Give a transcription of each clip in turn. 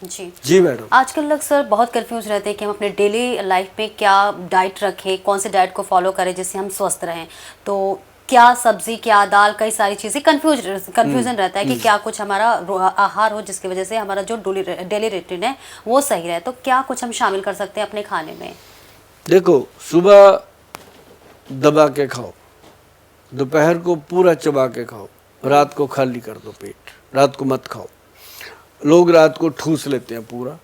जी जी madam. आजकल लोग sir बहुत कंफ्यूज रहते हैं कि हम अपने डेली लाइफ में क्या डाइट रखें, कौन से डाइट को फॉलो करें जिससे हम स्वस्थ रहें। तो क्या सब्जी, क्या दाल, कई सारी चीज़ें कंफ्यूजन रहता है कि क्या कुछ हमारा आहार हो जिसकी वजह से हमारा जो डेली रूटीन है वो सही रहे। तो क्या कुछ हम शामिल कर सकते हैं अपने खाने में? देखो, सुबह दबा के खाओ, दोपहर को पूरा चबा के खाओ, रात को खाली कर दो पेट, रात को मत खाओ। लोग रात को ठूस लेते हैं पूरा,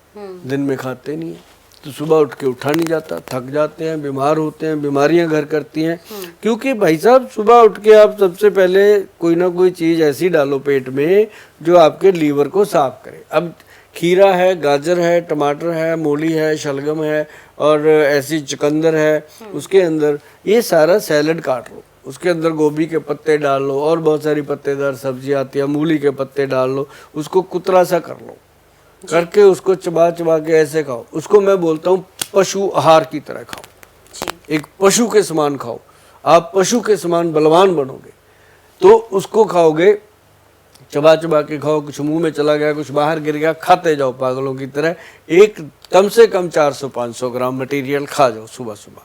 दिन में खाते नहीं है, तो सुबह उठ के उठा नहीं जाता, थक जाते हैं, बीमार होते हैं, बीमारियां घर करती हैं। क्योंकि भाई साहब सुबह उठ के आप सबसे पहले कोई ना कोई चीज़ ऐसी डालो पेट में जो आपके लीवर को साफ करे। अब खीरा है, गाजर है, टमाटर है, मूली है, शलगम है और ऐसी चुकंदर है, उसके अंदर ये सारा सैलड काट लो, उसके अंदर गोभी के पत्ते डाल लो और बहुत सारी पत्तेदार सब्जी आती है, मूली के पत्ते डाल लो, उसको कुतरा सा कर लो, करके उसको चबा चबा के ऐसे खाओ। उसको मैं बोलता हूँ पशु आहार की तरह खाओ, एक पशु के समान खाओ। आप पशु के समान बलवान बनोगे तो उसको खाओगे, चबा चबा के खाओ। कुछ मुंह में चला गया, कुछ बाहर गिर गया, खाते जाओ पागलों की तरह। एक कम से कम 400-500 ग्राम मटेरियल खा जाओ सुबह सुबह।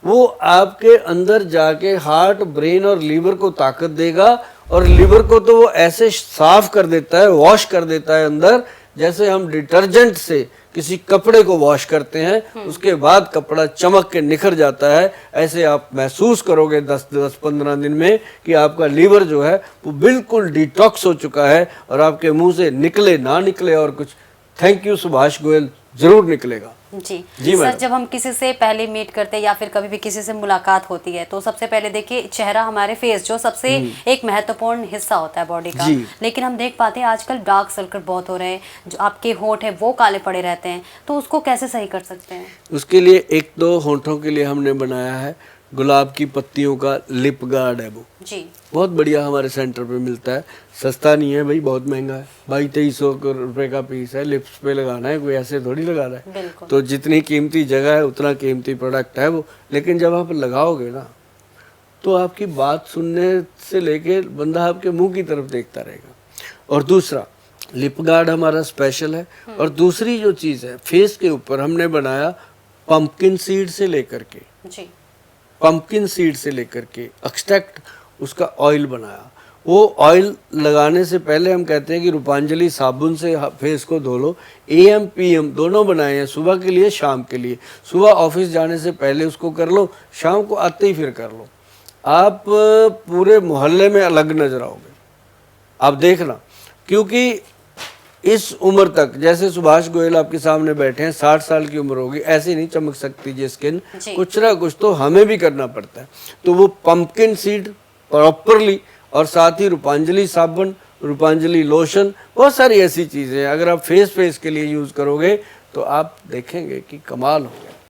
वो आपके अंदर जाके हार्ट, ब्रेन और लीवर को ताकत देगा। और लीवर को तो वो ऐसे साफ कर देता है, वॉश कर देता है अंदर, जैसे हम डिटर्जेंट से किसी कपड़े को वॉश करते हैं, उसके बाद कपड़ा चमक के निखर जाता है। ऐसे आप महसूस करोगे 10-15 दिन में कि आपका लीवर जो है वो बिल्कुल डिटॉक्स हो चुका है और आपके मुंह से निकले ना निकले और कुछ थैंक यू सुभाष गोयल जरूर निकलेगा। जी सर, जब हम किसी से पहले मीट करते हैं या फिर कभी भी किसी से मुलाकात होती है तो सबसे पहले देखिए चेहरा, हमारे फेस जो सबसे एक महत्वपूर्ण हिस्सा होता है बॉडी का। लेकिन हम देख पाते हैं आजकल डार्क सर्कल बहुत हो रहे हैं, जो आपके होंठ है वो काले पड़े रहते हैं, तो उसको कैसे सही कर सकते हैं? उसके लिए एक दो होंठों के लिए हमने बनाया है गुलाब की पत्तियों का लिप गार्ड है, वो जी बहुत बढ़िया हमारे सेंटर पे मिलता है। सस्ता नहीं है भाई, बहुत महंगा है, 2200 रुपए का पीस है। लिप्स पे लगाना है, कोई ऐसे थोड़ी लगा रहा है। तो जितनी कीमती जगह है उतना कीमती प्रोडक्ट है वो। लेकिन जब आप लगाओगे ना तो आपकी बात सुनने से लेके बंदा आपके मुंह की तरफ देखता रहेगा। और दूसरा लिप गार्ड हमारा स्पेशल है। और दूसरी जो चीज़ है फेस के ऊपर हमने बनाया पंपकिन सीड से लेकर के, पंपकिन सीड से लेकर के एक्सट्रैक्ट उसका ऑयल बनाया। वो ऑयल लगाने से पहले हम कहते हैं कि रूपांजलि साबुन से फेस को धो लो। AM PM दोनों बनाए हैं, सुबह के लिए, शाम के लिए। सुबह ऑफिस जाने से पहले उसको कर लो, शाम को आते ही फिर कर लो। आप पूरे मोहल्ले में अलग नजर आओगे, आप देखना। क्योंकि इस उम्र तक, जैसे सुभाष गोयल आपके सामने बैठे हैं, 60 साल की उम्र होगी, ऐसी नहीं चमक सकती जी स्किन, कुछ ना कुछ तो हमें भी करना पड़ता है। तो वो पंपकिन सीड प्रॉपरली और साथ ही रूपांजलि साबुन, रूपांजलि लोशन, बहुत सारी ऐसी चीज़ें अगर आप फेस के लिए यूज़ करोगे तो आप देखेंगे कि कमाल हो गया।